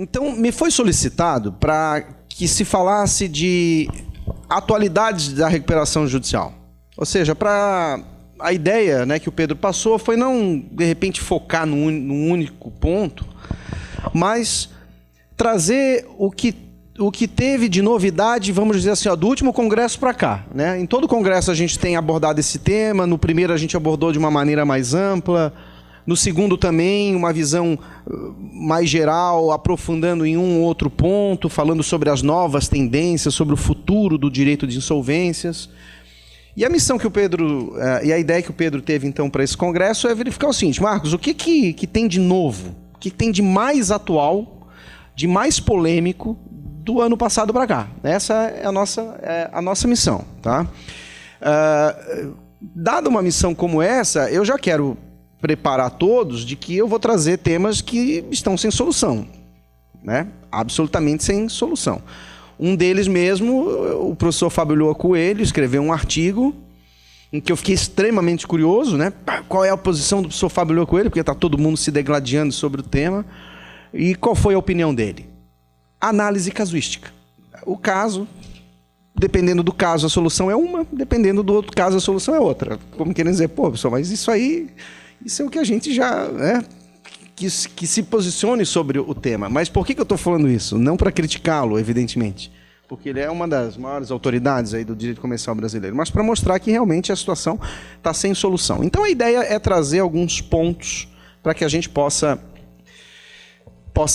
Então, me foi solicitado para que se falasse de atualidades da recuperação judicial. Ou seja, a ideia, né, que o Pedro passou foi não, de repente, focar num único ponto, mas trazer o que teve de novidade, vamos dizer assim, do último congresso para cá, né? Em todo congresso a gente tem abordado esse tema, no primeiro a gente abordou de uma maneira mais ampla, no segundo também uma visão mais geral, aprofundando em um ou outro ponto, falando sobre as novas tendências, sobre o futuro do direito de insolvências. E a missão que o Pedro, e a ideia que o Pedro teve então para esse congresso é verificar o seguinte: Marcos, o que tem de novo, o que tem de mais atual, de mais polêmico do ano passado para cá? Essa é a nossa missão, tá? Dada uma missão como essa, eu já quero preparar todos de que eu vou trazer temas que estão sem solução, né? Absolutamente sem solução. Um deles mesmo, o professor Fábio Lua Coelho escreveu um artigo em que eu fiquei extremamente curioso, né? Qual é a posição do professor Fábio Lua Coelho, porque está todo mundo se degladiando sobre o tema. E qual foi a opinião dele? Análise casuística. O caso, dependendo do caso, a solução é uma, dependendo do outro caso, a solução é outra. Como querendo dizer, pô, pessoal, mas isso é o que a gente já... que se posicione sobre o tema. Mas por que eu estou falando isso? Não para criticá-lo, evidentemente, porque ele é uma das maiores autoridades aí do direito comercial brasileiro, mas para mostrar que realmente a situação está sem solução. Então a ideia é trazer alguns pontos para que a gente possa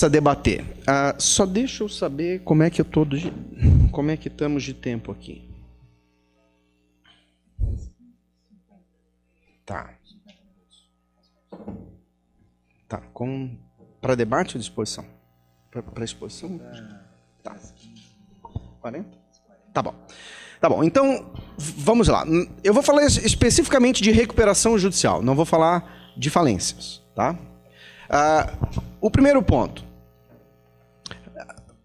debater. Só deixa eu saber como é que estamos de tempo aqui. Tá. Tá, para debate ou disposição? Para exposição? Tá. 40? Tá bom. Tá bom, então, vamos lá. Eu vou falar especificamente de recuperação judicial, não vou falar de falências, tá? O primeiro ponto.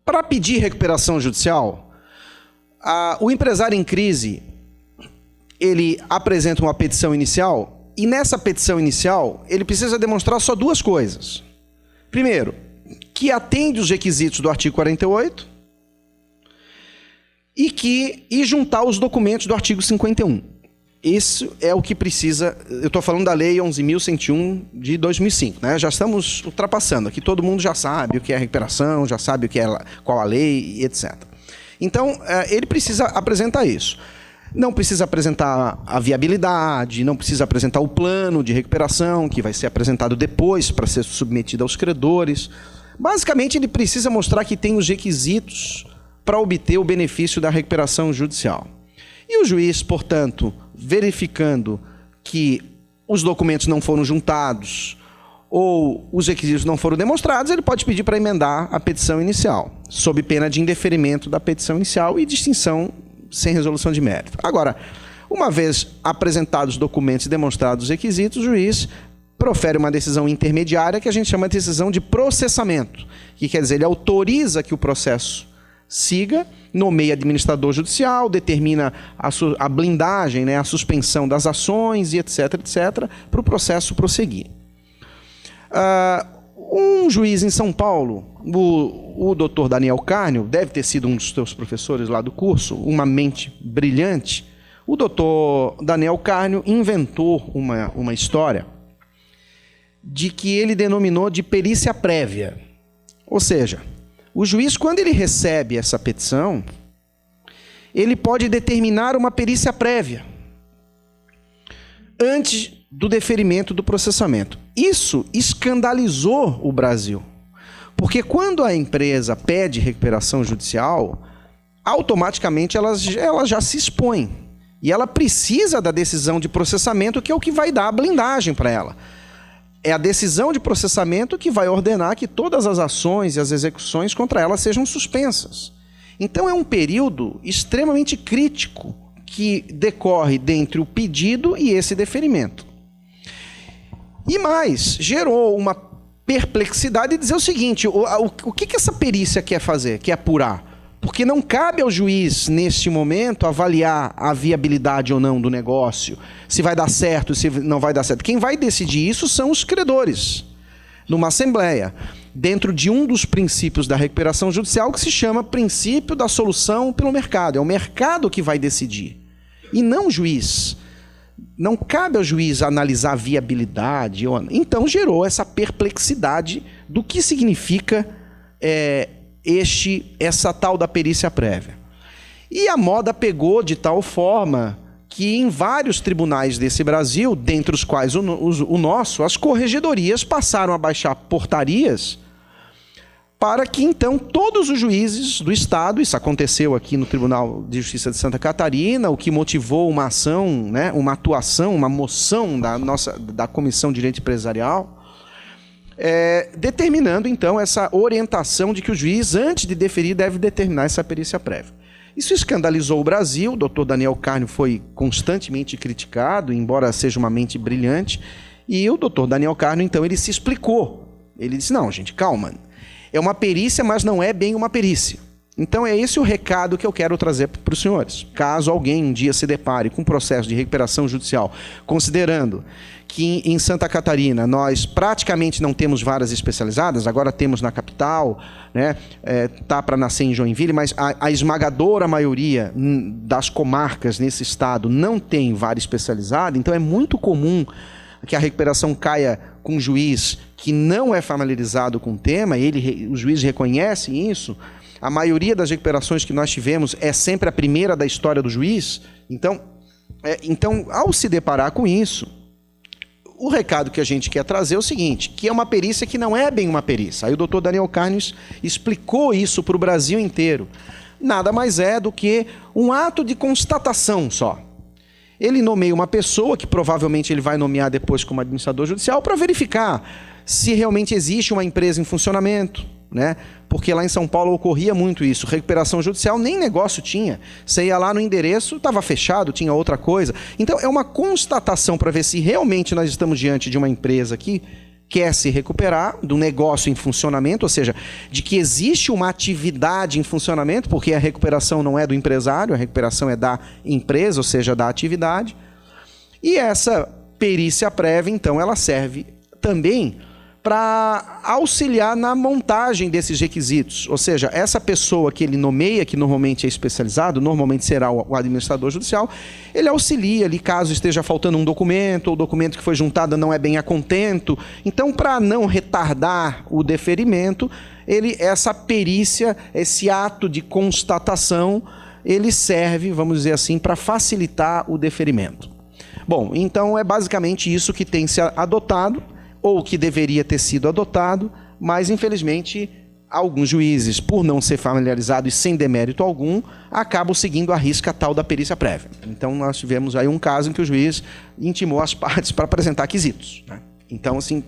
Para pedir recuperação judicial, o empresário em crise, ele apresenta uma petição inicial. E nessa petição inicial, ele precisa demonstrar só duas coisas. Primeiro, que atende os requisitos do artigo 48 e juntar os documentos do artigo 51. Isso é o que precisa... Eu estou falando da Lei 11.101 de 2005, né? Já estamos ultrapassando. Aqui todo mundo já sabe o que é recuperação, já sabe qual a lei, etc. Então, ele precisa apresentar isso. Não precisa apresentar a viabilidade, não precisa apresentar o plano de recuperação, que vai ser apresentado depois para ser submetido aos credores. Basicamente, ele precisa mostrar que tem os requisitos para obter o benefício da recuperação judicial. E o juiz, portanto, verificando que os documentos não foram juntados ou os requisitos não foram demonstrados, ele pode pedir para emendar a petição inicial, sob pena de indeferimento da petição inicial e distinção sem resolução de mérito. Agora, uma vez apresentados os documentos e demonstrados os requisitos, o juiz profere uma decisão intermediária que a gente chama de decisão de processamento, que quer dizer, ele autoriza que o processo siga, nomeia administrador judicial, determina a blindagem, né, a suspensão das ações e etc, para o processo prosseguir. Um juiz em São Paulo, o doutor Daniel Carnio, deve ter sido um dos seus professores lá do curso, uma mente brilhante. O doutor Daniel Carnio inventou uma história de que ele denominou de perícia prévia. Ou seja, o juiz, quando ele recebe essa petição, ele pode determinar uma perícia prévia antes do deferimento do processamento. Isso escandalizou o Brasil, porque quando a empresa pede recuperação judicial, automaticamente ela já se expõe. E ela precisa da decisão de processamento, que é o que vai dar a blindagem para ela. É a decisão de processamento que vai ordenar que todas as ações e as execuções contra ela sejam suspensas. Então é um período extremamente crítico que decorre dentre o pedido e esse deferimento. E mais, gerou uma perplexidade de dizer o seguinte: o que essa perícia quer fazer, quer apurar? Porque não cabe ao juiz, neste momento, avaliar a viabilidade ou não do negócio, se vai dar certo, se não vai dar certo. Quem vai decidir isso são os credores, numa assembleia. dentro de um dos princípios da recuperação judicial que se chama princípio da solução pelo mercado. É o mercado que vai decidir, e não o juiz. Não cabe ao juiz analisar a viabilidade. Então gerou essa perplexidade do que significa essa tal da perícia prévia. E a moda pegou de tal forma que em vários tribunais desse Brasil, dentre os quais o nosso, as corregedorias passaram a baixar portarias para que então todos os juízes do Estado, isso aconteceu aqui no Tribunal de Justiça de Santa Catarina, o que motivou uma ação, né, uma atuação, uma moção da Comissão de Direito Empresarial, determinando então essa orientação de que o juiz, antes de deferir, deve determinar essa perícia prévia. Isso escandalizou o Brasil. O doutor Daniel Carnio foi constantemente criticado, embora seja uma mente brilhante, e o doutor Daniel Carnio, então, ele se explicou. Ele disse, não, gente, calma, é uma perícia, mas não é bem uma perícia. Então é esse o recado que eu quero trazer para os senhores. Caso alguém um dia se depare com um processo de recuperação judicial, considerando que em Santa Catarina nós praticamente não temos varas especializadas, agora temos na capital, né, tá para nascer em Joinville, mas a esmagadora maioria das comarcas nesse estado não tem vara especializada, então é muito comum que a recuperação caia com um juiz que não é familiarizado com o tema, o juiz reconhece isso. A maioria das recuperações que nós tivemos é sempre a primeira da história do juiz. Então, ao se deparar com isso, o recado que a gente quer trazer é o seguinte, que é uma perícia que não é bem uma perícia. Aí o doutor Daniel Carnio explicou isso para o Brasil inteiro. Nada mais é do que um ato de constatação só. Ele nomeia uma pessoa, que provavelmente ele vai nomear depois como administrador judicial, para verificar se realmente existe uma empresa em funcionamento, né? Porque lá em São Paulo ocorria muito isso. Recuperação judicial nem negócio tinha. Você ia lá no endereço, estava fechado, tinha outra coisa. Então é uma constatação para ver se realmente nós estamos diante de uma empresa que quer se recuperar, do negócio em funcionamento, ou seja, de que existe uma atividade em funcionamento, porque a recuperação não é do empresário, a recuperação é da empresa, ou seja, da atividade. E essa perícia prévia, então, ela serve também para auxiliar na montagem desses requisitos. Ou seja, essa pessoa que ele nomeia, que normalmente é especializado, normalmente será o administrador judicial, ele auxilia ali caso esteja faltando um documento, ou o documento que foi juntado não é bem a contento. Então, para não retardar o deferimento, essa perícia, esse ato de constatação, ele serve, vamos dizer assim, para facilitar o deferimento. Bom, então é basicamente isso que tem se adotado, ou que deveria ter sido adotado, mas infelizmente alguns juízes, por não ser familiarizados e sem demérito algum, acabam seguindo à risca a tal da perícia prévia. Então nós tivemos aí um caso em que o juiz intimou as partes para apresentar quesitos, né? Então, assim,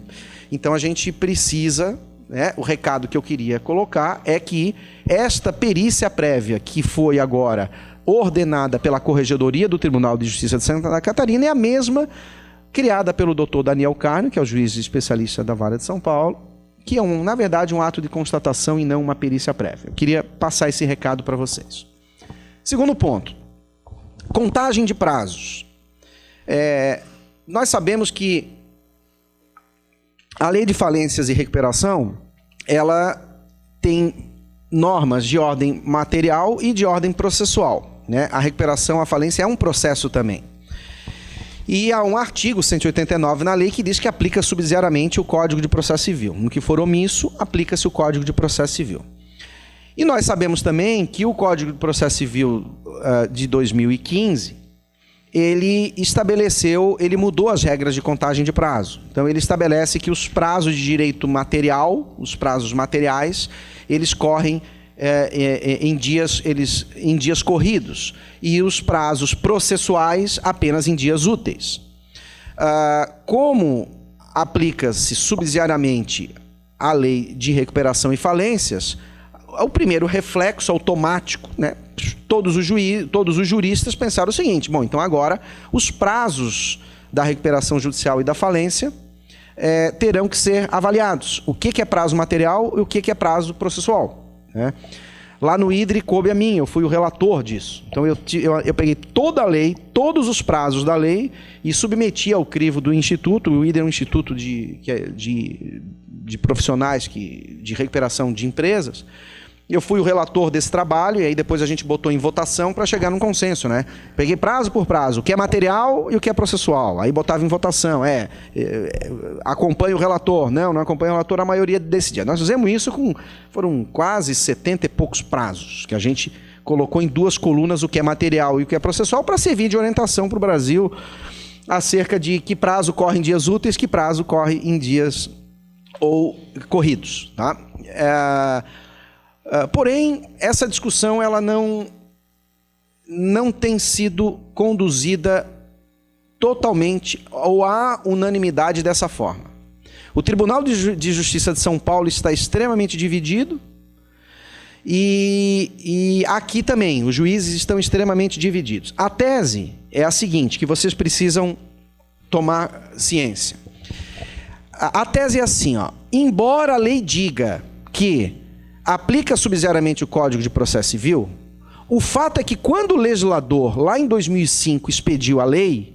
a gente precisa, né, o recado que eu queria colocar é que esta perícia prévia que foi agora ordenada pela Corregedoria do Tribunal de Justiça de Santa Catarina é a mesma criada pelo doutor Daniel Carnio, que é o juiz especialista da Vara de São Paulo, que é, na verdade, um ato de constatação e não uma perícia prévia. Eu queria passar esse recado para vocês. Segundo ponto, contagem de prazos. Nós sabemos que a Lei de Falências e Recuperação, ela tem normas de ordem material e de ordem processual, né? A recuperação, a falência é um processo também. E há um artigo 189 na lei que diz que aplica subsidiariamente o Código de Processo Civil. No que for omisso, aplica-se o Código de Processo Civil. E nós sabemos também que o Código de Processo Civil de 2015, ele mudou as regras de contagem de prazo. Então ele estabelece que os prazos de direito material, os prazos materiais, eles correm em dias corridos, e os prazos processuais apenas em dias úteis. Como aplica-se subsidiariamente a lei de recuperação e falências, o primeiro reflexo automático, né? Todos os juristas pensaram o seguinte: bom, então agora os prazos da recuperação judicial e da falência terão que ser avaliados. O que é prazo material e o que é prazo processual. Lá no IDRE coube a mim, eu fui o relator disso. Então eu peguei toda a lei, todos os prazos da lei e submeti ao crivo do Instituto. O IDRE é um instituto de profissionais de recuperação de empresas. Eu fui o relator desse trabalho e aí depois a gente botou em votação para chegar num consenso, né? Peguei prazo por prazo, o que é material e o que é processual. Aí botava em votação, acompanha o relator. Não acompanha o relator, a maioria decidia. Nós fizemos isso foram quase 70 e poucos prazos que a gente colocou em 2 colunas o que é material e o que é processual para servir de orientação para o Brasil acerca de que prazo corre em dias úteis, que prazo corre em dias ou corridos, tá? Porém, essa discussão ela não tem sido conduzida totalmente ou à unanimidade dessa forma. O Tribunal de Justiça de São Paulo está extremamente dividido e aqui também os juízes estão extremamente divididos. A tese é a seguinte, que vocês precisam tomar ciência. A tese é assim, embora a lei diga que aplica subsidiariamente o Código de Processo Civil, o fato é que quando o legislador, lá em 2005, expediu a lei,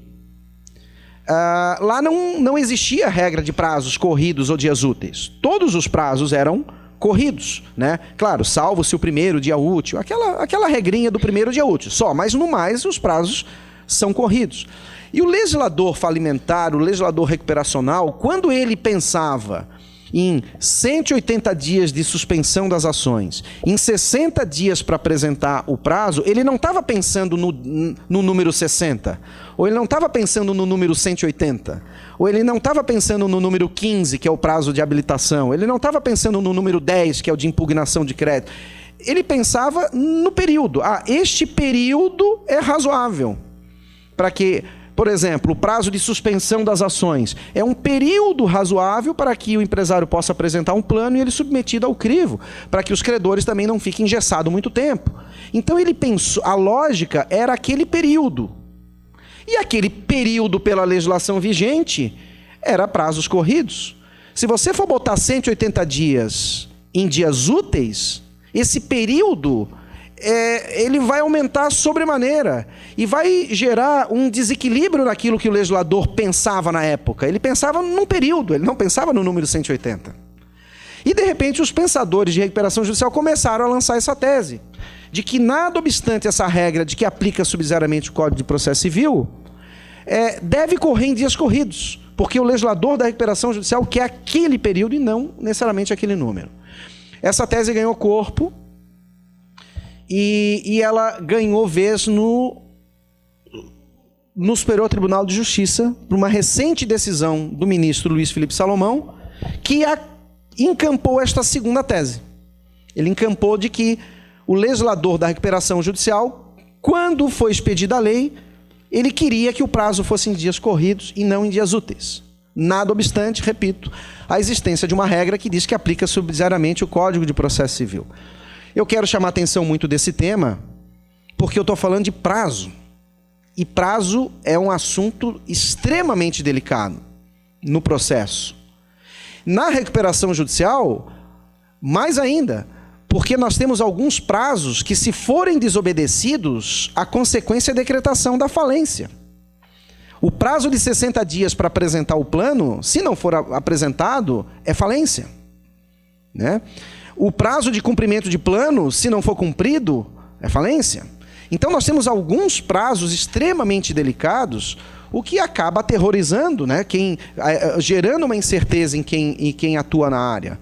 lá não existia regra de prazos corridos ou dias úteis. Todos os prazos eram corridos, né? Claro, salvo-se o primeiro dia útil, aquela regrinha do primeiro dia útil, só, mas no mais os prazos são corridos. E o legislador falimentar, o legislador recuperacional, quando ele pensava em 180 dias de suspensão das ações, em 60 dias para apresentar o prazo, ele não estava pensando no número 60, ou ele não estava pensando no número 180, ou ele não estava pensando no número 15, que é o prazo de habilitação, ele não estava pensando no número 10, que é o de impugnação de crédito. Ele pensava no período. Este período é razoável para que... Por exemplo, o prazo de suspensão das ações é um período razoável para que o empresário possa apresentar um plano e ele submetido ao crivo, para que os credores também não fiquem engessados muito tempo. Então ele pensou, a lógica era aquele período. E aquele período pela legislação vigente era prazos corridos. Se você for botar 180 dias em dias úteis, esse período... ele vai aumentar sobremaneira e vai gerar um desequilíbrio naquilo que o legislador pensava na época. Ele pensava num período, ele não pensava no número 180. E, de repente, os pensadores de recuperação judicial começaram a lançar essa tese, de que, nada obstante essa regra de que aplica subsidiariamente o Código de Processo Civil, deve correr em dias corridos, porque o legislador da recuperação judicial quer aquele período e não necessariamente aquele número. Essa tese ganhou corpo, e ela ganhou vez no Superior Tribunal de Justiça, por uma recente decisão do ministro Luiz Felipe Salomão, que encampou esta segunda tese. Ele encampou de que o legislador da recuperação judicial, quando foi expedida a lei, ele queria que o prazo fosse em dias corridos e não em dias úteis. Nada obstante, repito, a existência de uma regra que diz que aplica subsidiariamente o Código de Processo Civil. Eu quero chamar a atenção muito desse tema, porque eu estou falando de prazo. E prazo é um assunto extremamente delicado no processo. Na recuperação judicial, mais ainda, porque nós temos alguns prazos que, se forem desobedecidos, a consequência é a decretação da falência. O prazo de 60 dias para apresentar o plano, se não for apresentado, é falência, né? O prazo de cumprimento de plano, se não for cumprido, é falência. Então nós temos alguns prazos extremamente delicados, o que acaba aterrorizando, né, gerando uma incerteza em quem atua na área.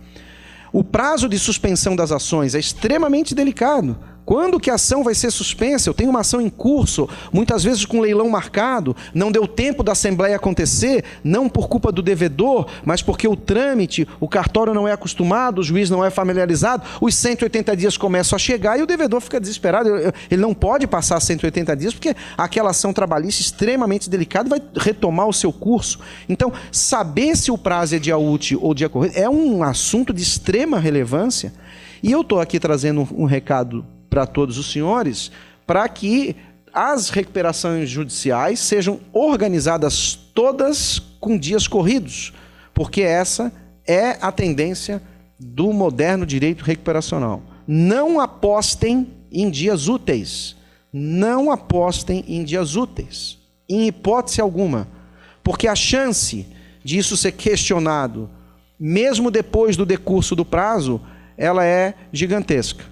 O prazo de suspensão das ações é extremamente delicado. Quando que a ação vai ser suspensa? Eu tenho uma ação em curso, muitas vezes com leilão marcado, não deu tempo da assembleia acontecer, não por culpa do devedor, mas porque o trâmite, o cartório não é acostumado, o juiz não é familiarizado, os 180 dias começam a chegar e o devedor fica desesperado. Ele não pode passar 180 dias porque aquela ação trabalhista extremamente delicada vai retomar o seu curso. Então, saber se o prazo é dia útil ou dia corrido é um assunto de extrema relevância. E eu estou aqui trazendo um recado para todos os senhores, para que as recuperações judiciais sejam organizadas todas com dias corridos, porque essa é a tendência do moderno direito recuperacional. Não apostem em dias úteis. Não apostem em dias úteis, em hipótese alguma, porque a chance disso ser questionado mesmo depois do decurso do prazo, ela é gigantesca.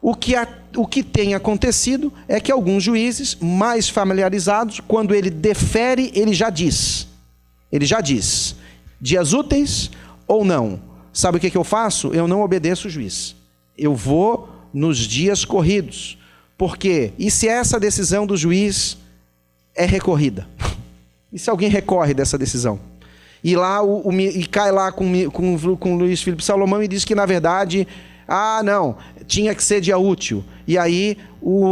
O que tem acontecido é que alguns juízes mais familiarizados, quando ele defere, ele já diz, dias úteis ou não. Sabe o que eu faço? Eu não obedeço o juiz. Eu vou nos dias corridos. Por quê? E se essa decisão do juiz é recorrida? E se alguém recorre dessa decisão? E lá e cai lá com o Luiz Felipe Salomão e diz que, na verdade, não, tinha que ser dia útil. E aí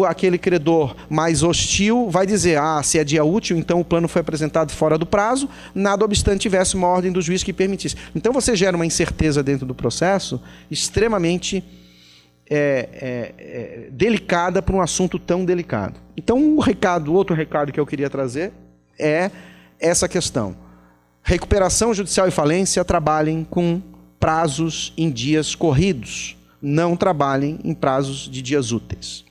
aquele credor mais hostil vai dizer, se é dia útil, então o plano foi apresentado fora do prazo, nada obstante tivesse uma ordem do juiz que permitisse. Então você gera uma incerteza dentro do processo extremamente delicada para um assunto tão delicado. Então outro recado que eu queria trazer é essa questão. Recuperação judicial e falência trabalhem com prazos em dias corridos. Não trabalhem em prazos de dias úteis.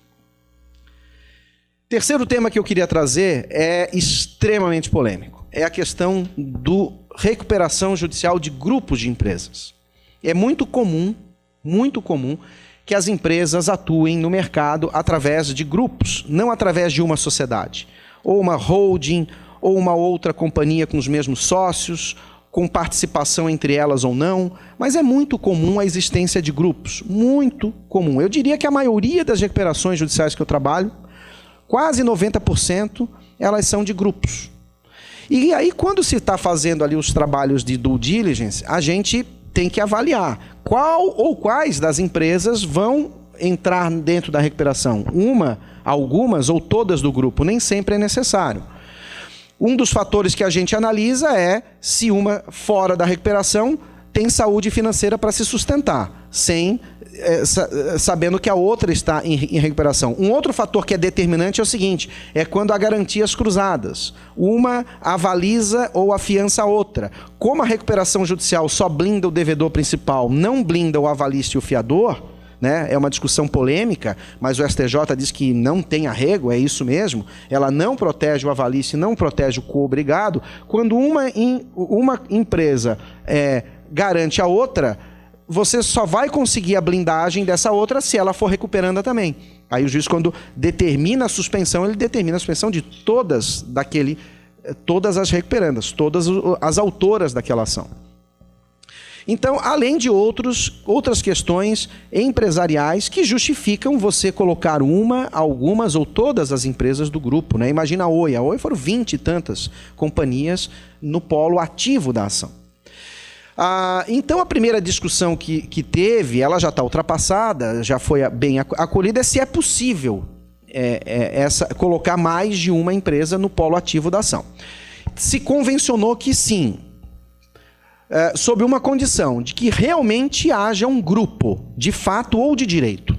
Terceiro tema que eu queria trazer é extremamente polêmico. É a questão da recuperação judicial de grupos de empresas. É muito comum que as empresas atuem no mercado através de grupos, não através de uma sociedade, ou uma holding, ou uma outra companhia com os mesmos sócios, com participação entre elas ou não, mas é muito comum a existência de grupos, muito comum. Eu diria que a maioria das recuperações judiciais que eu trabalho, quase 90%, elas são de grupos. E aí, quando se está fazendo ali os trabalhos de due diligence, a gente tem que avaliar qual ou quais das empresas vão entrar dentro da recuperação. Algumas ou todas do grupo, nem sempre é necessário. Um dos fatores que a gente analisa é se uma fora da recuperação tem saúde financeira para se sustentar, sabendo que a outra está em recuperação. Um outro fator que é determinante é o seguinte, é quando há garantias cruzadas. Uma avaliza ou afiança a outra. Como a recuperação judicial só blinda o devedor principal, não blinda o avalista e o fiador, né? É uma discussão polêmica, mas o STJ diz que não tem arrego, é isso mesmo. Ela não protege o avalista e não protege o co-obrigado. Quando uma empresa garante a outra, você só vai conseguir a blindagem dessa outra se ela for recuperanda também. Aí o juiz, quando determina a suspensão, ele determina a suspensão de todas as recuperandas, todas as autoras daquela ação. Então, além de outras questões empresariais que justificam você colocar algumas ou todas as empresas do grupo, né? Imagina a Oi foram 20 e tantas companhias no polo ativo da ação. Então, a primeira discussão que teve, ela já está ultrapassada, já foi bem acolhida, é se é possível colocar mais de uma empresa no polo ativo da ação. Se convencionou que sim, sob uma condição de que realmente haja um grupo, de fato ou de direito.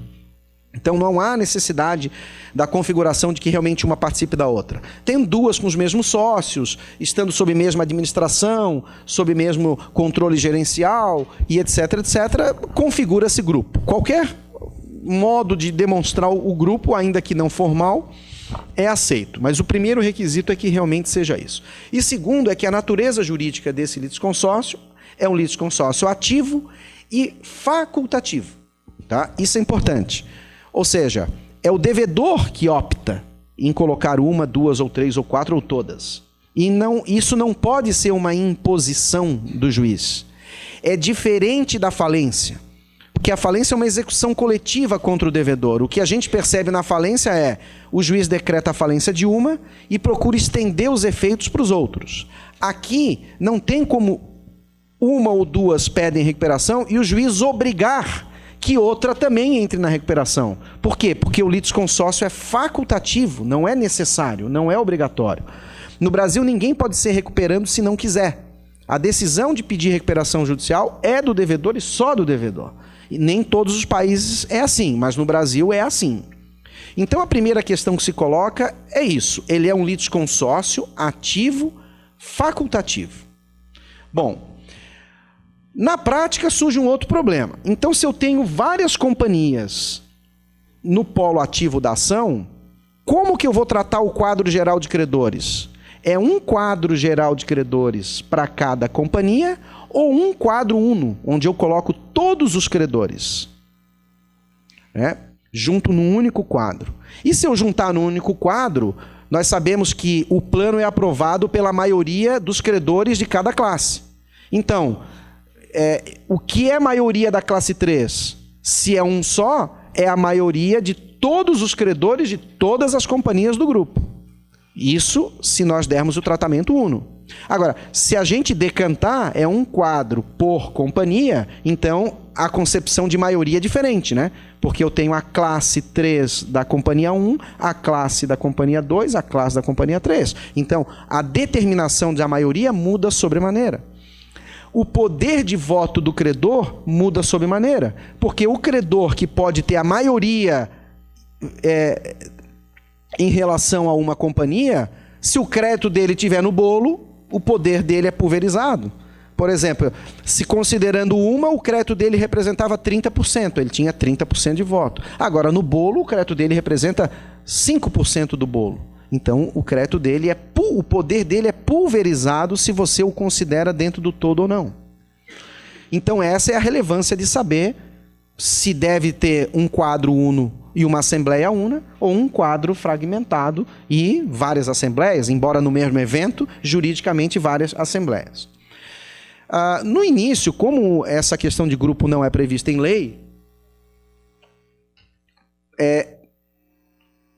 Então não há necessidade da configuração de que realmente uma participe da outra. Tem duas com os mesmos sócios, estando sob a mesma administração, sob o mesmo controle gerencial e etc, configura-se grupo. Qualquer modo de demonstrar o grupo, ainda que não formal, é aceito. Mas o primeiro requisito é que realmente seja isso. E segundo é que a natureza jurídica desse litisconsórcio é um litisconsórcio ativo e facultativo. Tá? Isso é importante. Ou seja, é o devedor que opta em colocar uma, duas ou três ou quatro ou todas. E isso não pode ser uma imposição do juiz. É diferente da falência. Porque a falência é uma execução coletiva contra o devedor. O que a gente percebe na falência é o juiz decreta a falência de uma e procura estender os efeitos para os outros. Aqui não tem como uma ou duas pedem recuperação e o juiz obrigar que outra também entre na recuperação. Por quê? Porque o litisconsórcio é facultativo, não é necessário, não é obrigatório. No Brasil, ninguém pode ser recuperando se não quiser. A decisão de pedir recuperação judicial é do devedor e só do devedor. E nem todos os países é assim, mas no Brasil é assim. Então a primeira questão que se coloca é isso. Ele é um litisconsórcio ativo, facultativo. Bom, na prática surge um outro problema. Então, se eu tenho várias companhias no polo ativo da ação, como que eu vou tratar o quadro geral de credores? É um quadro geral de credores para cada companhia ou um quadro uno, onde eu coloco todos os credores, né? Junto num único quadro. E se eu juntar num único quadro, nós sabemos que o plano é aprovado pela maioria dos credores de cada classe. Então, o que é a maioria da classe 3? Se é um só, é a maioria de todos os credores de todas as companhias do grupo. Isso se nós dermos o tratamento uno. Agora, se a gente decantar, é um quadro por companhia, então a concepção de maioria é diferente, né? Porque eu tenho a classe 3 da companhia 1, a classe da companhia 2, a classe da companhia 3. Então, a determinação da maioria muda sobremaneira. O poder de voto do credor muda sobremaneira, porque o credor que pode ter a maioria em relação a uma companhia, se o crédito dele estiver no bolo, o poder dele é pulverizado. Por exemplo, se considerando uma, o crédito dele representava 30%, ele tinha 30% de voto. Agora, no bolo, o crédito dele representa 5% do bolo. Então, o crédito dele o poder dele é pulverizado se você o considera dentro do todo ou não. Então, essa é a relevância de saber se deve ter um quadro uno e uma assembleia una, ou um quadro fragmentado e várias assembleias, embora no mesmo evento, juridicamente várias assembleias. No início, como essa questão de grupo não é prevista em lei,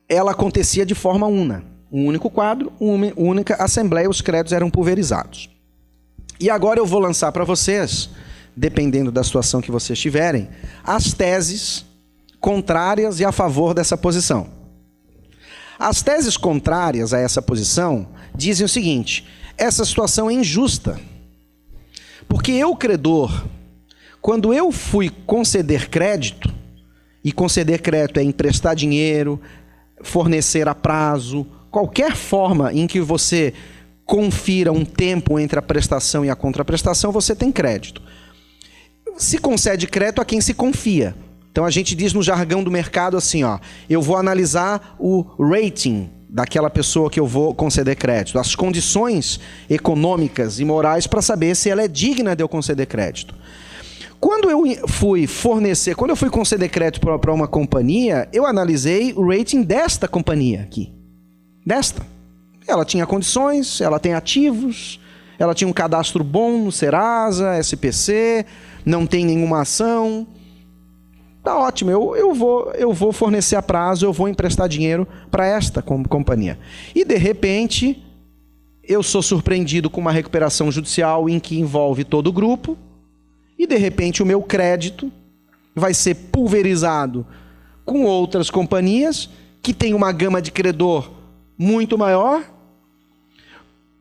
ela acontecia de forma una. Um único quadro, uma única assembleia, os créditos eram pulverizados. E agora eu vou lançar para vocês, dependendo da situação que vocês tiverem, as teses contrárias e a favor dessa posição. As teses contrárias a essa posição dizem o seguinte: essa situação é injusta. Porque eu, credor, quando eu fui conceder crédito, e conceder crédito é emprestar dinheiro, fornecer a prazo, qualquer forma em que você confira um tempo entre a prestação e a contraprestação, você tem crédito. Se concede crédito a quem se confia. Então a gente diz no jargão do mercado assim, ó, eu vou analisar o rating daquela pessoa que eu vou conceder crédito, as condições econômicas e morais para saber se ela é digna de eu conceder crédito. Quando eu fui conceder crédito para uma companhia, eu analisei o rating desta companhia aqui. Desta. Ela tinha condições, ela tem ativos, ela tinha um cadastro bom no Serasa, SPC, não tem nenhuma ação. Tá ótimo, eu vou fornecer a prazo, eu vou emprestar dinheiro para esta companhia. E, de repente, eu sou surpreendido com uma recuperação judicial em que envolve todo o grupo, e, de repente, o meu crédito vai ser pulverizado com outras companhias que têm uma gama de credor muito maior,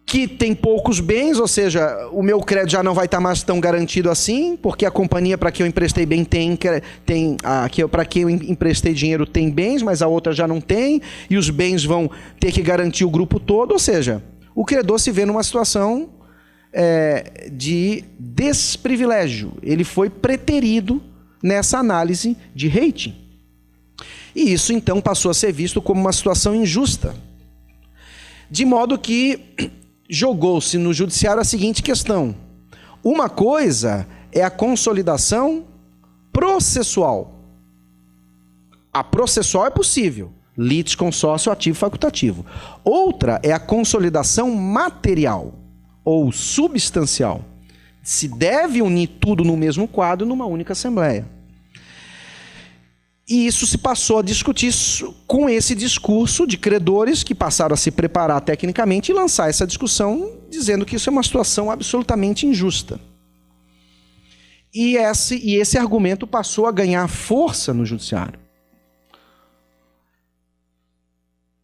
que tem poucos bens, ou seja, o meu crédito já não vai estar mais tão garantido assim, porque a companhia para que eu emprestei bem para que eu emprestei dinheiro tem bens, mas a outra já não tem, e os bens vão ter que garantir o grupo todo, ou seja, o credor se vê numa situação de desprivilégio. Ele foi preterido nessa análise de rating. E isso, então, passou a ser visto como uma situação injusta. De modo que jogou-se no judiciário a seguinte questão: uma coisa é a consolidação processual. A processual é possível, litis, consórcio, ativo, facultativo. Outra é a consolidação material ou substancial. Se deve unir tudo no mesmo quadro, numa única assembleia. E isso se passou a discutir com esse discurso de credores que passaram a se preparar tecnicamente e lançar essa discussão dizendo que isso é uma situação absolutamente injusta. E esse argumento passou a ganhar força no judiciário.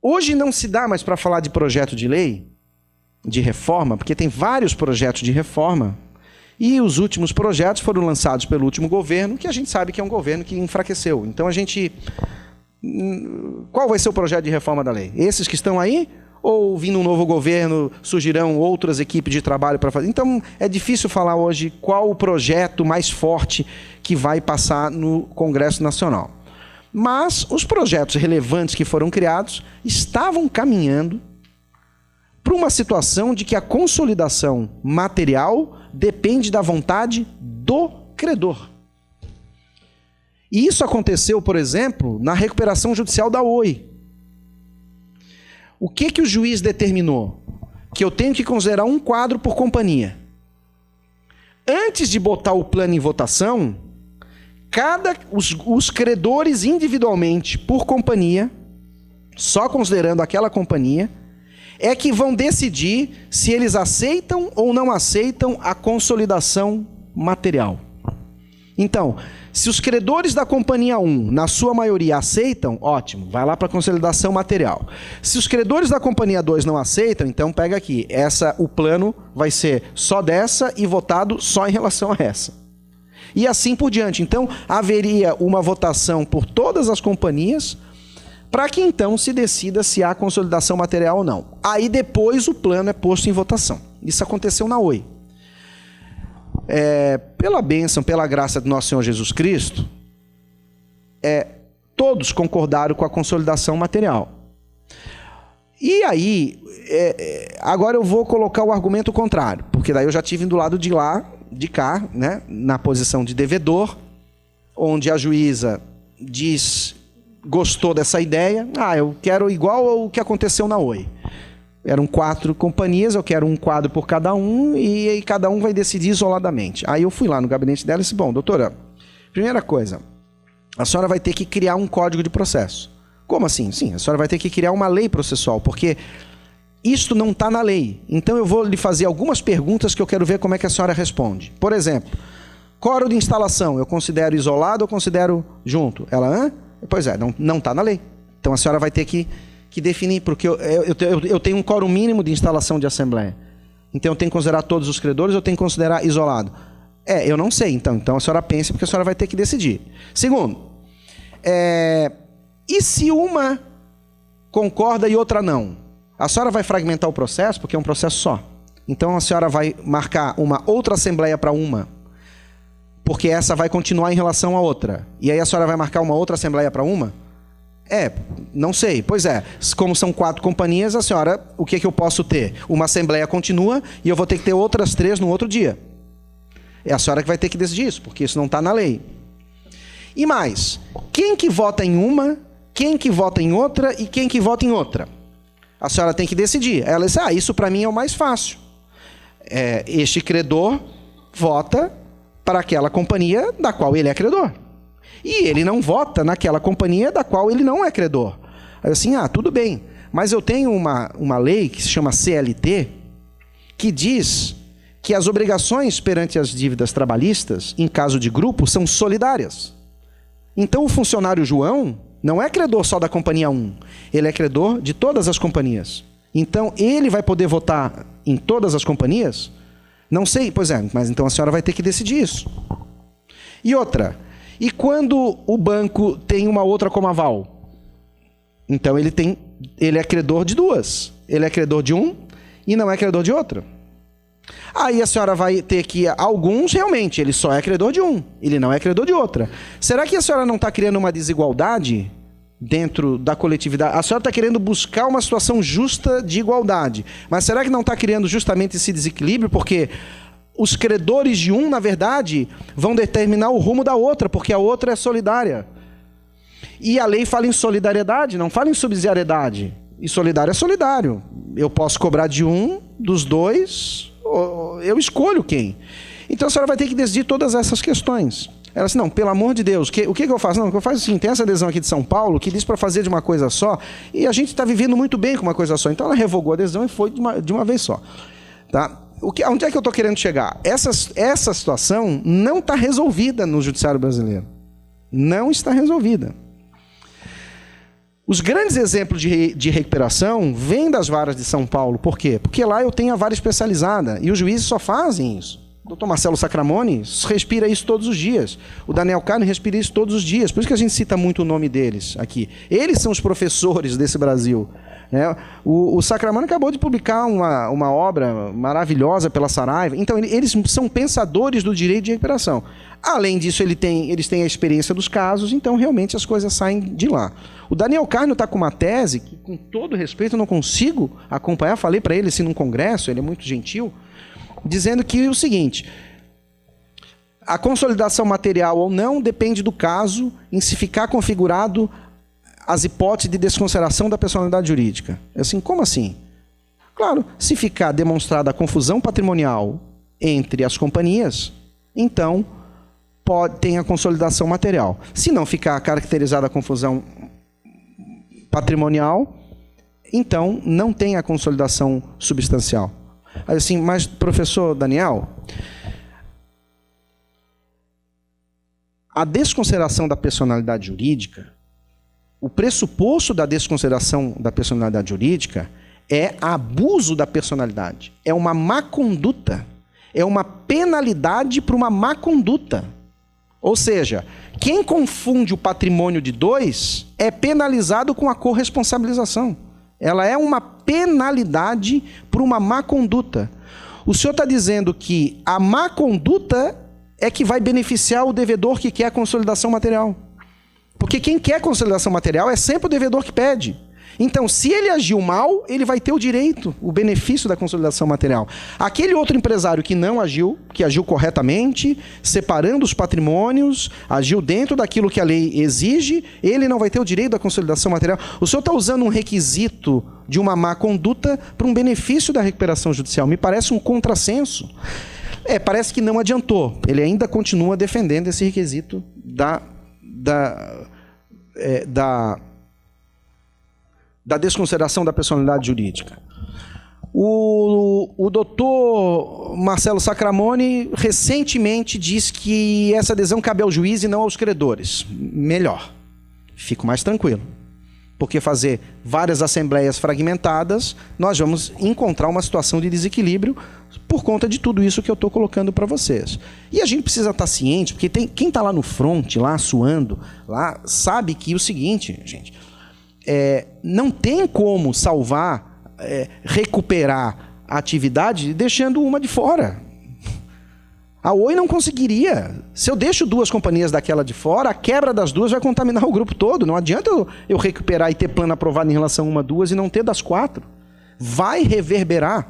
Hoje não se dá mais para falar de projeto de lei, de reforma, porque tem vários projetos de reforma. E os últimos projetos foram lançados pelo último governo, que a gente sabe que é um governo que enfraqueceu. Então qual vai ser o projeto de reforma da lei? Esses que estão aí? Ou vindo um novo governo, surgirão outras equipes de trabalho para fazer? Então é difícil falar hoje qual o projeto mais forte que vai passar no Congresso Nacional. Mas os projetos relevantes que foram criados estavam caminhando para uma situação de que a consolidação material depende da vontade do credor. E isso aconteceu, por exemplo, na recuperação judicial da Oi. O que o juiz determinou? Que eu tenho que considerar um quadro por companhia. Antes de botar o plano em votação, os credores individualmente, por companhia, só considerando aquela companhia, é que vão decidir se eles aceitam ou não aceitam a consolidação material. Então, se os credores da companhia 1, na sua maioria, aceitam, ótimo, vai lá para a consolidação material. Se os credores da companhia 2 não aceitam, então pega aqui, o plano vai ser só dessa e votado só em relação a essa. E assim por diante. Então, haveria uma votação por todas as companhias, para que então se decida se há consolidação material ou não. Aí depois o plano é posto em votação. Isso aconteceu na Oi. Pela bênção, pela graça de nosso Senhor Jesus Cristo, todos concordaram com a consolidação material. E aí, agora eu vou colocar o argumento contrário, porque daí eu já estive do lado de cá, né, na posição de devedor, onde a juíza gostou dessa ideia, eu quero igual ao que aconteceu na Oi. Eram 4 companhias, eu quero um quadro por cada um, e cada um vai decidir isoladamente. Aí eu fui lá no gabinete dela e disse, bom, doutora, primeira coisa, a senhora vai ter que criar um código de processo. Como assim? Sim, a senhora vai ter que criar uma lei processual, porque isto não está na lei. Então eu vou lhe fazer algumas perguntas que eu quero ver como é que a senhora responde. Por exemplo, quórum de instalação, eu considero isolado ou considero junto? Ela, pois é, não está na lei. Então a senhora vai ter que definir, porque eu tenho um quórum mínimo de instalação de assembleia. Então eu tenho que considerar todos os credores, eu tenho que considerar isolado. Eu não sei, então a senhora pense, porque a senhora vai ter que decidir. Segundo, e se uma concorda e outra não? A senhora vai fragmentar o processo, porque é um processo só. Então a senhora vai marcar uma outra assembleia para uma, porque essa vai continuar em relação à outra. E aí a senhora vai marcar uma outra assembleia para uma? Não sei. Pois é, como são 4 companhias, a senhora, o que eu posso ter? Uma assembleia continua e eu vou ter que ter outras 3 no outro dia. É a senhora que vai ter que decidir isso, porque isso não está na lei. E mais, quem que vota em uma, quem que vota em outra e quem que vota em outra? A senhora tem que decidir. Ela diz, isso para mim é o mais fácil. Este credor vota para aquela companhia da qual ele é credor. E ele não vota naquela companhia da qual ele não é credor. Aí assim, tudo bem, mas eu tenho uma lei que se chama CLT, que diz que as obrigações perante as dívidas trabalhistas, em caso de grupo, são solidárias. Então o funcionário João não é credor só da companhia 1, ele é credor de todas as companhias. Então ele vai poder votar em todas as companhias? Não sei, pois é, mas então a senhora vai ter que decidir isso. E outra, e quando o banco tem uma outra como aval? Então ele é credor de 2. Ele é credor de um e não é credor de outra. Aí a senhora vai ter que, alguns realmente, ele só é credor de um, ele não é credor de outra. Será que a senhora não está criando uma desigualdade dentro da coletividade? A senhora está querendo buscar uma situação justa de igualdade, mas será que não está criando justamente esse desequilíbrio? Porque os credores de um, na verdade, vão determinar o rumo da outra, porque a outra é solidária. E a lei fala em solidariedade, não fala em subsidiariedade. E solidário é solidário. Eu posso cobrar de um, dos dois, eu escolho quem. Então a senhora vai ter que decidir todas essas questões. Ela disse, não, pelo amor de Deus, o que eu faço? Não, o que eu faço é assim, tem essa adesão aqui de São Paulo, que diz para fazer de uma coisa só, e a gente está vivendo muito bem com uma coisa só. Então ela revogou a adesão e foi de uma vez só. Tá? Onde é que eu estou querendo chegar? Essa situação não está resolvida no judiciário brasileiro. Não está resolvida. Os grandes exemplos de recuperação vêm das varas de São Paulo. Por quê? Porque lá eu tenho a vara especializada e os juízes só fazem isso. O Dr. Marcelo Sacramone respira isso todos os dias. O Daniel Kahneman respira isso todos os dias. Por isso que a gente cita muito o nome deles aqui. Eles são os professores desse Brasil. Né? O Sacramone acabou de publicar uma obra maravilhosa pela Saraiva. Então, eles são pensadores do direito de recuperação. Além disso, eles têm a experiência dos casos, então realmente as coisas saem de lá. O Daniel Kahneman está com uma tese que, com todo respeito, eu não consigo acompanhar. Falei para ele assim num congresso, ele é muito gentil, dizendo que o seguinte: a consolidação material ou não depende do caso em se ficar configurado as hipóteses de desconsideração da personalidade jurídica. Assim, como assim? Claro, se ficar demonstrada a confusão patrimonial entre as companhias, então tem a consolidação material. Se não ficar caracterizada a confusão patrimonial, então não tem a consolidação substancial. Assim, mas, professor Daniel, a desconsideração da personalidade jurídica, o pressuposto da desconsideração da personalidade jurídica é abuso da personalidade. É uma má conduta. É uma penalidade para uma má conduta. Ou seja, quem confunde o patrimônio de dois é penalizado com a corresponsabilização. Ela é uma penalidade por uma má conduta. O senhor está dizendo que a má conduta é que vai beneficiar o devedor que quer a consolidação material. Porque quem quer consolidação material é sempre o devedor que pede. Então, se ele agiu mal, ele vai ter o direito, o benefício da consolidação material. Aquele outro empresário que não agiu, que agiu corretamente, separando os patrimônios, agiu dentro daquilo que a lei exige, ele não vai ter o direito da consolidação material. O senhor está usando um requisito de uma má conduta para um benefício da recuperação judicial. Me parece um contrassenso. Parece que não adiantou. Ele ainda continua defendendo esse requisito da desconsideração da personalidade jurídica. O doutor Marcelo Sacramone recentemente disse que essa adesão cabe ao juiz e não aos credores. Melhor. Fico mais tranquilo. Porque fazer várias assembleias fragmentadas, nós vamos encontrar uma situação de desequilíbrio por conta de tudo isso que eu estou colocando para vocês. E a gente precisa estar ciente, porque quem está lá no front, lá suando, lá, sabe que o seguinte, gente, não tem como salvar, recuperar a atividade deixando uma de fora. A Oi não conseguiria. Se eu deixo duas companhias daquela de fora, a quebra das duas vai contaminar o grupo todo. Não adianta eu recuperar e ter plano aprovado em relação a uma, duas e não ter das quatro. Vai reverberar.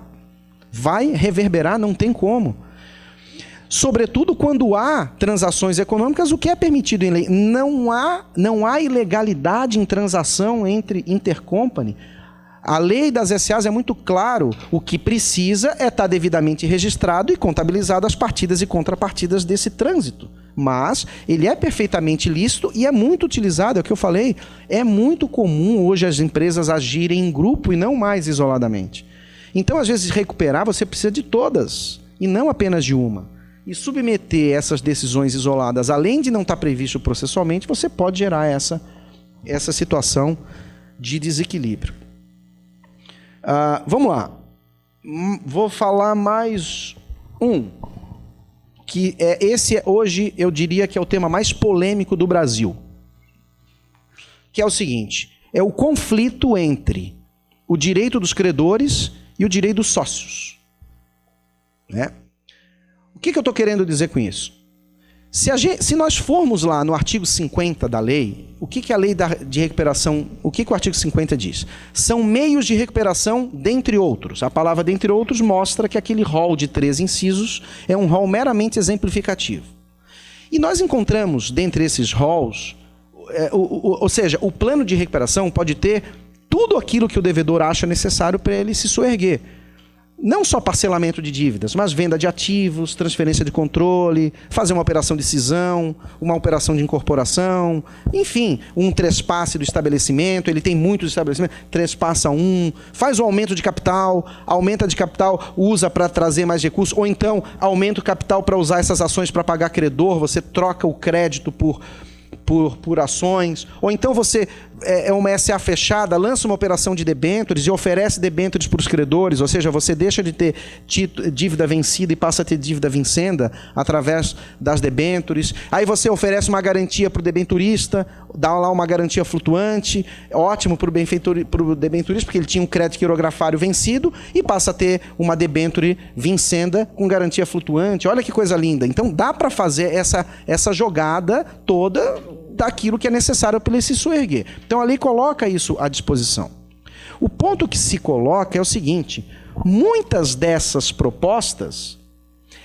Vai reverberar, não tem como. Sobretudo quando há transações econômicas, o que é permitido em lei? Não há ilegalidade em transação entre intercompany. A lei das SAs é muito claro. O que precisa é estar devidamente registrado e contabilizado as partidas e contrapartidas desse trânsito. Mas ele é perfeitamente lícito e é muito utilizado, é o que eu falei. É muito comum hoje as empresas agirem em grupo e não mais isoladamente. Então, às vezes, recuperar, você precisa de todas e não apenas de uma. E submeter essas decisões isoladas, além de não estar previsto processualmente, você pode gerar essa situação de desequilíbrio. Vamos lá. Vou falar mais que esse hoje eu diria que é o tema mais polêmico do Brasil. Que é o seguinte: é o conflito entre o direito dos credores e o direito dos sócios. Né? O que eu estou querendo dizer com isso? Se nós formos lá no artigo 50 da lei, o que a lei de recuperação, o que o artigo 50 diz? São meios de recuperação, dentre outros. A palavra dentre outros mostra que aquele rol de 3 incisos é um rol meramente exemplificativo. E nós encontramos, dentre esses rols, ou seja, o plano de recuperação pode ter tudo aquilo que o devedor acha necessário para ele se soerguer. Não só parcelamento de dívidas, mas venda de ativos, transferência de controle, fazer uma operação de cisão, uma operação de incorporação, enfim, um trespasse do estabelecimento, ele tem muitos estabelecimentos, trespassa faz o aumento de capital, aumenta de capital, usa para trazer mais recursos, ou então aumenta o capital para usar essas ações para pagar credor, você troca o crédito por por ações, ou então você é uma SA fechada, lança uma operação de debêntures e oferece debêntures para os credores, ou seja, você deixa de ter dívida vencida e passa a ter dívida vincenda através das debêntures. Aí você oferece uma garantia para o debenturista, dá lá uma garantia flutuante, ótimo para o debenturista, porque ele tinha um crédito quirografário vencido e passa a ter uma debênture vincenda com garantia flutuante. Olha que coisa linda. Então dá para fazer essa jogada toda daquilo que é necessário para ele se soerguer. Então a lei coloca isso à disposição. O ponto que se coloca é o seguinte: muitas dessas propostas,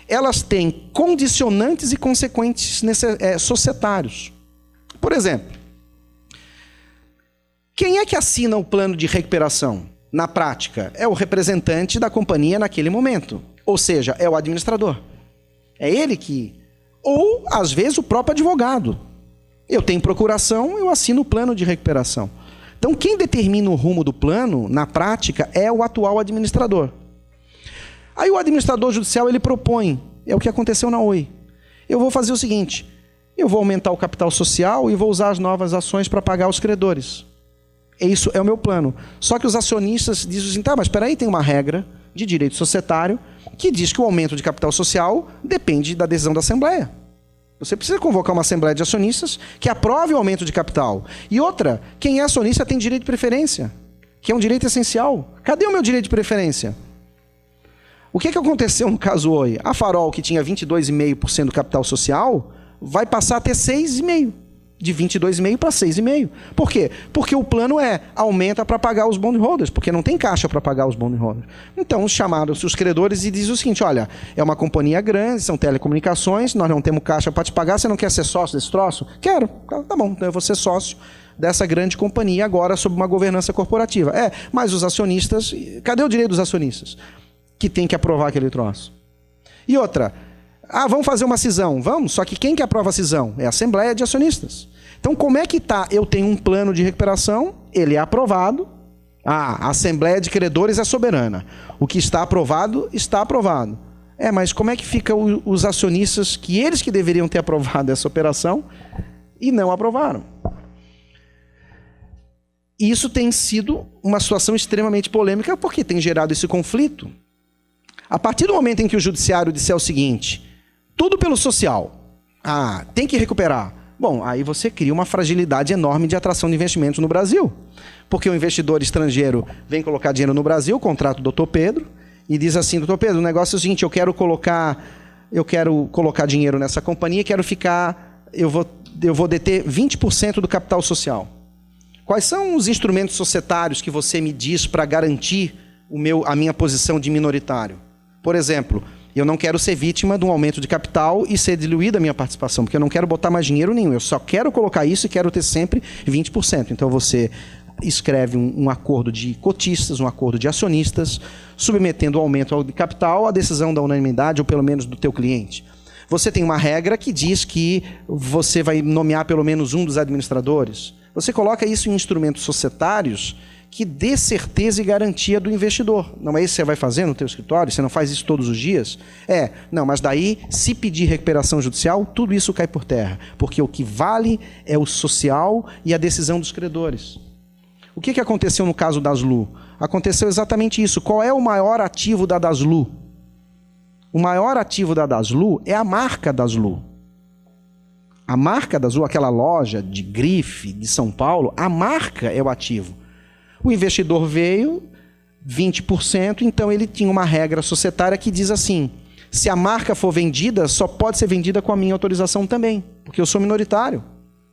elas têm condicionantes e consequentes societários. Por exemplo, quem é que assina o plano de recuperação? Na prática, é o representante da companhia naquele momento. Ou seja, é o administrador. É ele que... Ou, às vezes, o próprio advogado. Eu tenho procuração, eu assino o plano de recuperação. Então, quem determina o rumo do plano, na prática, é o atual administrador. Aí o administrador judicial, ele propõe, é o que aconteceu na Oi. Eu vou fazer o seguinte, eu vou aumentar o capital social e vou usar as novas ações para pagar os credores. Isso é o meu plano. Só que os acionistas dizem assim, tá, mas espera aí, tem uma regra de direito societário que diz que o aumento de capital social depende da decisão da Assembleia. Você precisa convocar uma Assembleia de Acionistas que aprove o aumento de capital. E outra, quem é acionista tem direito de preferência, que é um direito essencial. Cadê o meu direito de preferência? O que aconteceu no caso Oi? A Farol, que tinha 22,5% do capital social, vai passar a ter 6,5%. De 22,5% para 6,5%. Por quê? Porque o plano aumenta para pagar os bondholders, porque não tem caixa para pagar os bondholders. Então, chamaram-se os credores e dizem o seguinte, olha, é uma companhia grande, são telecomunicações, nós não temos caixa para te pagar, você não quer ser sócio desse troço? Quero. Tá bom, então eu vou ser sócio dessa grande companhia agora sob uma governança corporativa. Mas os acionistas, cadê o direito dos acionistas? Que tem que aprovar aquele troço. E outra, vamos fazer uma cisão. Vamos, só que quem que aprova a cisão? É a Assembleia de Acionistas. Então, como é que está? Eu tenho um plano de recuperação, ele é aprovado. A Assembleia de Credores é soberana. O que está aprovado, está aprovado. Mas como é que ficam os acionistas, que eles que deveriam ter aprovado essa operação e não aprovaram? Isso tem sido uma situação extremamente polêmica, porque tem gerado esse conflito. A partir do momento em que o judiciário disser o seguinte, tudo pelo social, tem que recuperar. Bom, aí você cria uma fragilidade enorme de atração de investimentos no Brasil. Porque o investidor estrangeiro vem colocar dinheiro no Brasil, contrata o Dr. Pedro, e diz assim, Dr. Pedro, o negócio é o seguinte, eu quero colocar dinheiro nessa companhia, eu vou deter 20% do capital social. Quais são os instrumentos societários que você me diz para garantir a minha posição de minoritário? Por exemplo, eu não quero ser vítima de um aumento de capital e ser diluída a minha participação, porque eu não quero botar mais dinheiro nenhum, eu só quero colocar isso e quero ter sempre 20%. Então você escreve um acordo de cotistas, um acordo de acionistas, submetendo o aumento de capital à decisão da unanimidade, ou pelo menos do teu cliente. Você tem uma regra que diz que você vai nomear pelo menos um dos administradores. Você coloca isso em instrumentos societários que dê certeza e garantia do investidor. Não é isso que você vai fazer no teu escritório? Você não faz isso todos os dias? Não, mas daí, se pedir recuperação judicial, tudo isso cai por terra. Porque o que vale é o social e a decisão dos credores. O que aconteceu no caso da Daslu? Aconteceu exatamente isso. Qual é o maior ativo da Daslu? O maior ativo da Daslu é a marca Daslu. A marca Daslu, aquela loja de grife de São Paulo, a marca é o ativo. O investidor veio, 20%, então ele tinha uma regra societária que diz assim, se a marca for vendida, só pode ser vendida com a minha autorização também, porque eu sou minoritário.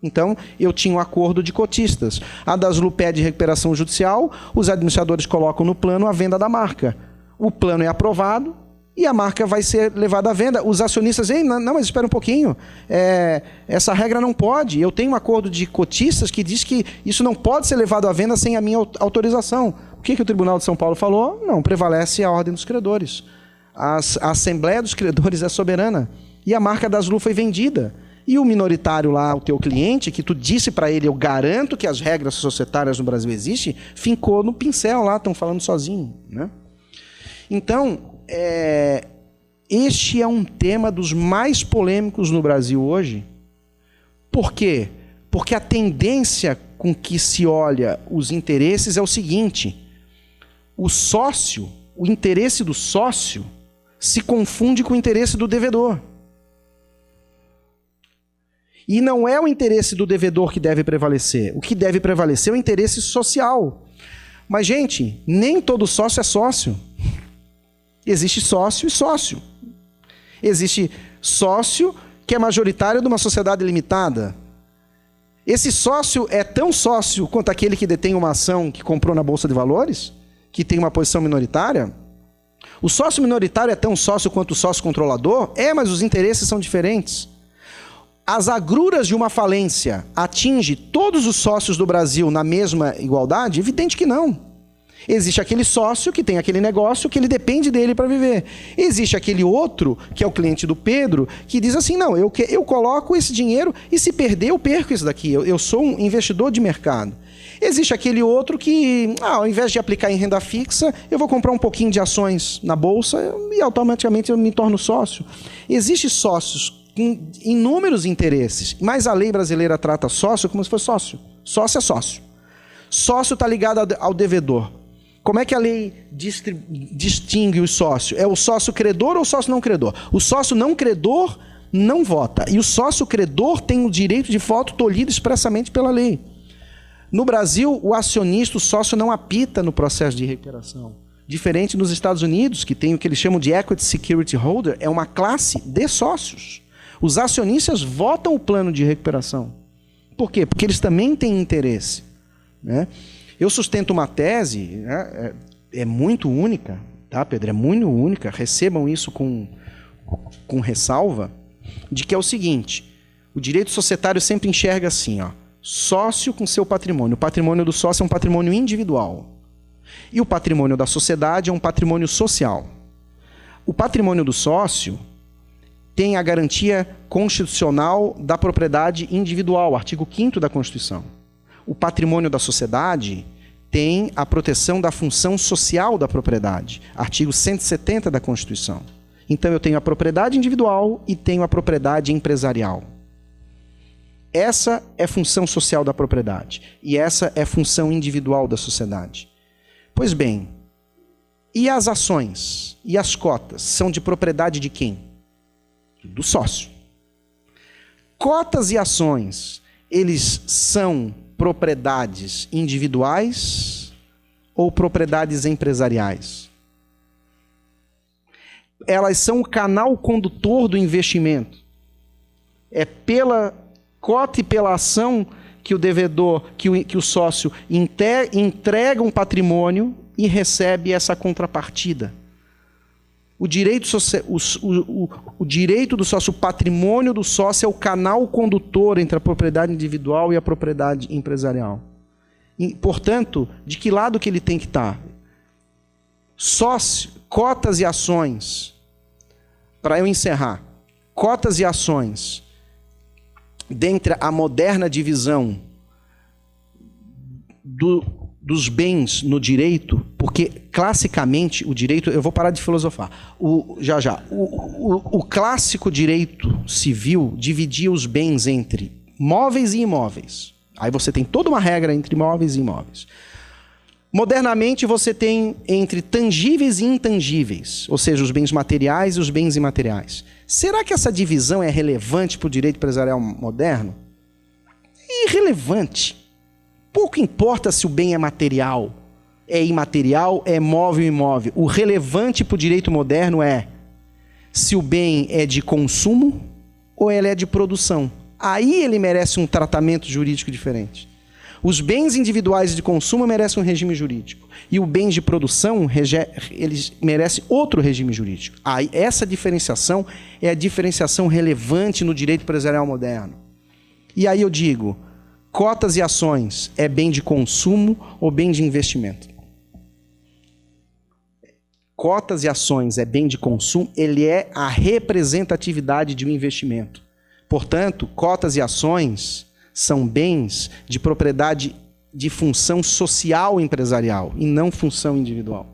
Então, eu tinha um acordo de cotistas. A Daslu pede recuperação judicial, os administradores colocam no plano a venda da marca. O plano é aprovado e a marca vai ser levada à venda. Os acionistas dizem, não, mas espera um pouquinho, essa regra não pode. Eu tenho um acordo de cotistas que diz que isso não pode ser levado à venda sem a minha autorização. O que o Tribunal de São Paulo falou? Não, prevalece a ordem dos credores. A Assembleia dos Credores é soberana. E a marca da Daslu foi vendida. E o minoritário lá, o teu cliente, que tu disse para ele, eu garanto que as regras societárias no Brasil existem, fincou no pincel lá, estão falando sozinho, né? Então, este é um tema dos mais polêmicos no Brasil hoje. Por quê? Porque a tendência com que se olha os interesses é o seguinte: o sócio, o interesse do sócio se confunde com o interesse do devedor. E não é o interesse do devedor que deve prevalecer. O que deve prevalecer é o interesse social. Mas, gente, nem todo sócio é sócio. Existe sócio e sócio. Existe sócio que é majoritário de uma sociedade limitada. Esse sócio é tão sócio quanto aquele que detém uma ação que comprou na Bolsa de Valores, que tem uma posição minoritária. O sócio minoritário é tão sócio quanto o sócio controlador? É, mas os interesses são diferentes. As agruras de uma falência atingem todos os sócios do Brasil na mesma igualdade? Evidente que não. Existe aquele sócio que tem aquele negócio que ele depende dele para viver. Existe aquele outro, que é o cliente do Pedro, que diz assim, não, eu coloco esse dinheiro e se perder eu perco isso daqui. Eu sou um investidor de mercado. Existe aquele outro que, ao invés de aplicar em renda fixa, eu vou comprar um pouquinho de ações na bolsa e automaticamente eu me torno sócio. Existem sócios com inúmeros interesses, mas a lei brasileira trata sócio como se fosse sócio. Sócio é sócio. Sócio está ligado ao devedor. Como é que a lei distingue o sócio? É o sócio credor ou o sócio não credor? O sócio não credor não vota. E o sócio credor tem o direito de voto tolhido expressamente pela lei. No Brasil, o acionista, o sócio, não apita no processo de recuperação. Diferente nos Estados Unidos, que tem o que eles chamam de Equity Security Holder, é uma classe de sócios. Os acionistas votam o plano de recuperação. Por quê? Porque eles também têm interesse, né? Eu sustento uma tese, né, é muito única, tá, Pedro? É muito única, recebam isso com ressalva, de que é o seguinte: o direito societário sempre enxerga assim, ó, sócio com seu patrimônio. O patrimônio do sócio é um patrimônio individual. E o patrimônio da sociedade é um patrimônio social. O patrimônio do sócio tem a garantia constitucional da propriedade individual, artigo 5º da Constituição. O patrimônio da sociedade tem a proteção da função social da propriedade, artigo 170 da Constituição. Então eu tenho a propriedade individual e tenho a propriedade empresarial. Essa é função social da propriedade e essa é função individual da sociedade. Pois bem, e as ações e as cotas são de propriedade de quem? Do sócio. Cotas e ações, eles são propriedades individuais ou propriedades empresariais? Elas são o canal condutor do investimento. É pela cota e pela ação que o devedor, que o sócio entrega um patrimônio e recebe essa contrapartida. O direito do sócio, o patrimônio do sócio é o canal condutor entre a propriedade individual e a propriedade empresarial. E, portanto, de que lado que ele tem que estar? Sócio, cotas e ações. Para eu encerrar, cotas e ações, dentre a moderna divisão dos bens no direito, porque classicamente o direito, eu vou parar de filosofar, o clássico direito civil dividia os bens entre móveis e imóveis. Aí você tem toda uma regra entre móveis e imóveis. Modernamente você tem entre tangíveis e intangíveis, ou seja, os bens materiais e os bens imateriais. Será que essa divisão é relevante para o direito empresarial moderno? É irrelevante. Pouco importa se o bem é material, é imaterial, é móvel ou imóvel. O relevante para o direito moderno é se o bem é de consumo ou ele é de produção. Aí ele merece um tratamento jurídico diferente. Os bens individuais de consumo merecem um regime jurídico. E os bens de produção, eles merecem outro regime jurídico. Aí, essa diferenciação é a diferenciação relevante no direito empresarial moderno. E aí eu digo, cotas e ações é bem de consumo ou bem de investimento? Cotas e ações é bem de consumo, ele é a representatividade de um investimento. Portanto, cotas e ações são bens de propriedade de função social empresarial e não função individual.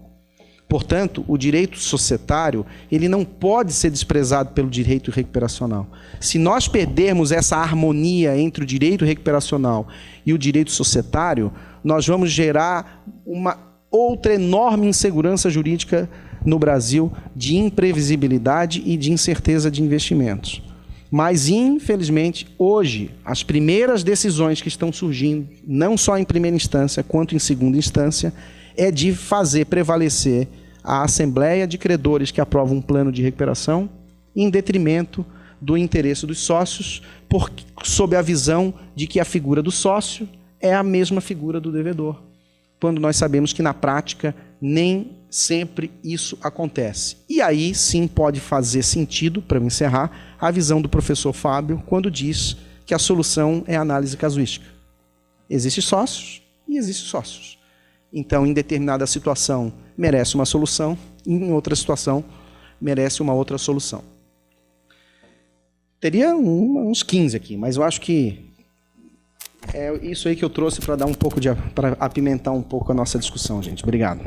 Portanto, o direito societário, ele não pode ser desprezado pelo direito recuperacional. Se nós perdermos essa harmonia entre o direito recuperacional e o direito societário, nós vamos gerar uma outra enorme insegurança jurídica no Brasil, de imprevisibilidade e de incerteza de investimentos. Mas, infelizmente, hoje, as primeiras decisões que estão surgindo, não só em primeira instância, quanto em segunda instância, é de fazer prevalecer a Assembleia de Credores que aprova um plano de recuperação em detrimento do interesse dos sócios, sob a visão de que a figura do sócio é a mesma figura do devedor, quando nós sabemos que, na prática, nem sempre isso acontece. E aí, sim, pode fazer sentido, para eu encerrar, a visão do professor Fábio, quando diz que a solução é a análise casuística. Existem sócios e existem sócios. Então, em determinada situação, merece uma solução, em outra situação, merece uma outra solução. Teria uns 15 aqui, mas eu acho que é isso aí que eu trouxe para dar um pouco para apimentar um pouco a nossa discussão, gente. Obrigado.